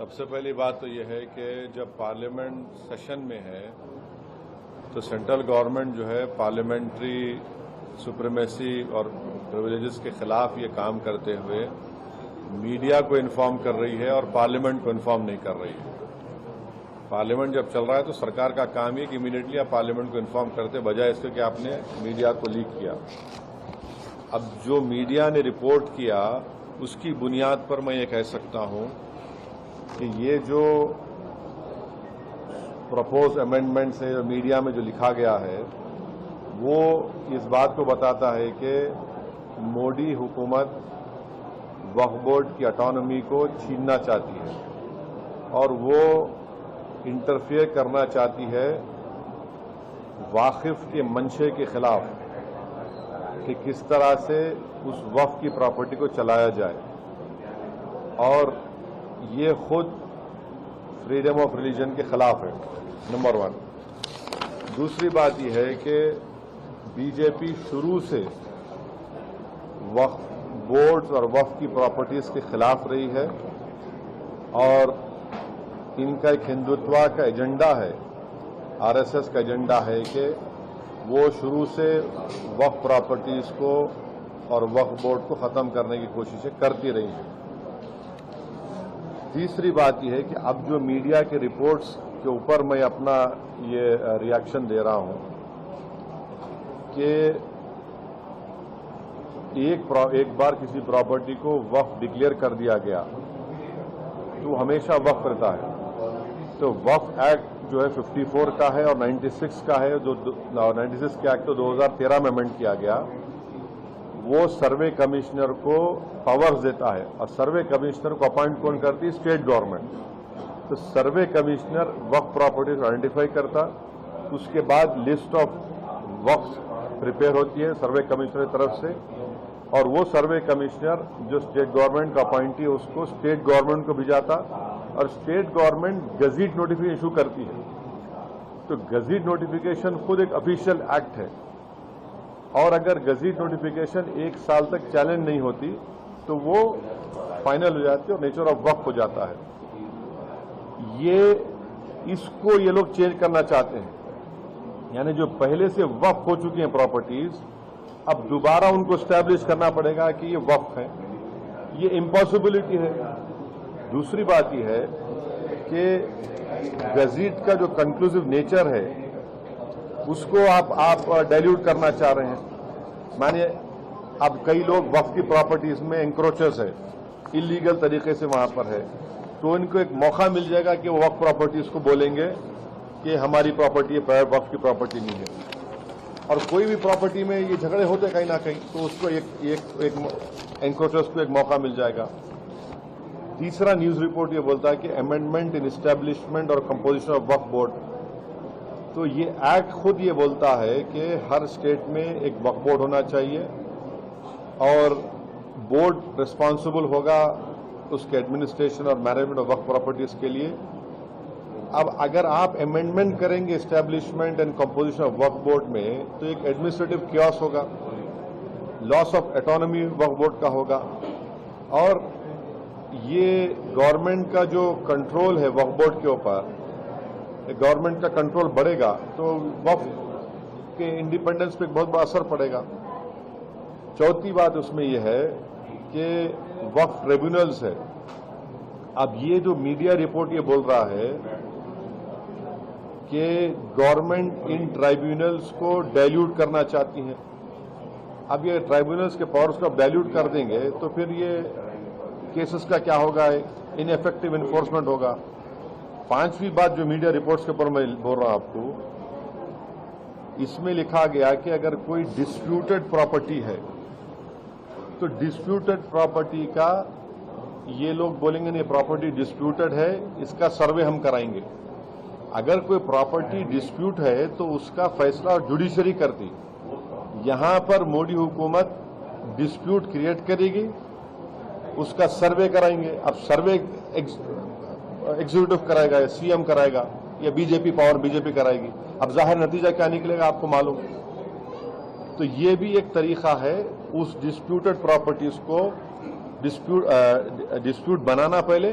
سب سے پہلی بات تو یہ ہے کہ جب پارلیمنٹ سیشن میں ہے تو سینٹرل گورنمنٹ جو ہے پارلیمنٹری سپریمیسی اور پریویلیجز کے خلاف یہ کام کرتے ہوئے میڈیا کو انفارم کر رہی ہے اور پارلیمنٹ کو انفارم نہیں کر رہی ہے۔ پارلیمنٹ جب چل رہا ہے تو سرکار کا کام یہ کہ امیڈیٹلی آپ پارلیمنٹ کو انفارم کرتے بجائے اس کے کہ آپ نے میڈیا کو لیک کیا۔ اب جو میڈیا نے رپورٹ کیا اس کی بنیاد پر میں یہ کہہ سکتا ہوں کہ یہ جو پرپوز امینڈمنٹس ہے میڈیا میں جو لکھا گیا ہے وہ اس بات کو بتاتا ہے کہ مودی حکومت وقف بورڈ کی اٹانومی کو چھیننا چاہتی ہے اور وہ انٹرفیئر کرنا چاہتی ہے واقف کے منشے کے خلاف کہ کس طرح سے اس وقف کی پراپرٹی کو چلایا جائے، اور یہ خود فریڈم آف ریلیجن کے خلاف ہے، نمبر 1۔ دوسری بات یہ ہے کہ بی جے پی شروع سے وقف بورڈز اور وقف کی پراپرٹیز کے خلاف رہی ہے اور ان کا ایک ہندوتوا کا ایجنڈا ہے، آر ایس ایس کا ایجنڈا ہے کہ وہ شروع سے وقف پراپرٹیز کو اور وقف بورڈ کو ختم کرنے کی کوششیں کرتی رہی ہیں۔ تیسری بات یہ ہے کہ اب جو میڈیا کے رپورٹس کے اوپر میں اپنا یہ ریاکشن دے رہا ہوں کہ ایک بار کسی پراپرٹی کو وقف ڈکلیئر کر دیا گیا تو ہمیشہ وقف رہتا ہے۔ تو وقف ایکٹ جو ہے 54 کا ہے اور 96 کا ہے، جو 96 کے ایکٹ تو 2013 میں امینڈ کیا گیا، وہ سروے کمشنر کو پاورز دیتا ہے اور سروے کمشنر کو اپوائنٹ کون کرتی ہے؟ State government. تو سروے کمشنر وقف پراپرٹیز آئیڈینٹیفائی کرتا، اس کے بعد لسٹ آف وقف پریپیئر ہوتی ہے سروے کمشنر کی طرف سے، اور وہ سروے کمشنر جو اسٹیٹ گورنمنٹ کا اپوائنٹی ہے اس کو اسٹیٹ گورنمنٹ کو بھیجاتا اور state government gazette notification issue کرتی ہے۔ تو گزٹ نوٹیفکیشن خود ایک افیشیل ایکٹ ہے، اور اگر گزٹ نوٹیفکیشن 1 سال تک چیلنج نہیں ہوتی تو وہ فائنل ہو جاتی ہے اور نیچر آف وقف ہو جاتا ہے۔ اس کو یہ لوگ چینج کرنا چاہتے ہیں، یعنی جو پہلے سے وقف ہو چکی ہیں پراپرٹیز اب دوبارہ ان کو اسٹیبلش کرنا پڑے گا کہ یہ وقف ہے، یہ امپاسبلٹی ہے۔ دوسری بات یہ ہے کہ گزٹ کا جو کنکلوسیو نیچر ہے اس کو آپ ڈائلیوٹ کرنا چاہ رہے ہیں۔ مانیے اب کئی لوگ وقف کی پراپرٹیز میں انکروچرز ہے، اللیگل طریقے سے وہاں پر ہے، تو ان کو ایک موقع مل جائے گا کہ وہ وقف پراپرٹیز کو بولیں گے کہ ہماری پراپرٹی وقف کی پراپرٹی نہیں ہے۔ اور کوئی بھی پراپرٹی میں یہ جھگڑے ہوتے کہیں نہ کہیں تو اس کو ایک انکروچرز کو ایک موقع مل جائے گا۔ تیسرا نیوز رپورٹ یہ بولتا ہے کہ امینڈمنٹ ان اسٹیبلشمنٹ اور کمپوزیشن آف وقف بورڈ، تو یہ ایکٹ خود یہ بولتا ہے کہ ہر اسٹیٹ میں ایک وقف بورڈ ہونا چاہیے اور بورڈ رسپانسبل ہوگا اس کے ایڈمنسٹریشن اور مینجمنٹ آف وقف پراپرٹیز کے لیے۔ اب اگر آپ امینڈمنٹ کریں گے اسٹیبلشمنٹ اینڈ کمپوزیشن آف وقف بورڈ میں تو ایک ایڈمنسٹریٹو کیوس ہوگا، لاس آف اٹانومی وقف بورڈ کا ہوگا، اور یہ گورنمنٹ کا جو کنٹرول ہے وقف بورڈ کے اوپر، گورنمنٹ کا کنٹرول بڑھے گا تو وقف کے انڈیپینڈنس پہ بہت بڑا اثر پڑے گا۔ چوتھی بات اس میں یہ ہے کہ وقف ٹریبیونلز ہے۔ اب یہ جو میڈیا رپورٹ یہ بول رہا ہے کہ گورنمنٹ ان ٹرائیبیونلز کو ڈائلیوٹ کرنا چاہتی ہے، اب یہ ٹرائیبیونلز کے پاورز کو اب ڈائلیوٹ کر دیں گے تو پھر یہ کیسز کا کیا ہوگا؟ ان ایفیکٹو انفورسمنٹ ہوگا۔ پانچویں بات جو میڈیا رپورٹس کے اوپر میں بول رہا ہوں آپ کو، اس میں لکھا گیا کہ اگر کوئی ڈسپیوٹڈ پراپرٹی ہے تو ڈسپیوٹڈ پراپرٹی کا یہ لوگ بولیں گے نہیں پراپرٹی ڈسپیوٹڈ ہے، اس کا سروے ہم کرائیں گے۔ اگر کوئی پراپرٹی ڈسپیوٹ ہے تو اس کا فیصلہ جوڈیشری کرتی، یہاں پر مودی حکومت ڈسپیوٹ کریٹ کرے گی، اس کا سروے کرائیں گے۔ اب سروے ایگزیکٹو کرائے گا یا سی ایم کرائے گا یا بی جے پی کرائے گی، اب ظاہر نتیجہ کیا نکلے گا آپ کو معلوم۔ تو یہ بھی ایک طریقہ ہے اس ڈسپیوٹڈ پراپرٹیز کو ڈسپیوٹ بنانا پہلے،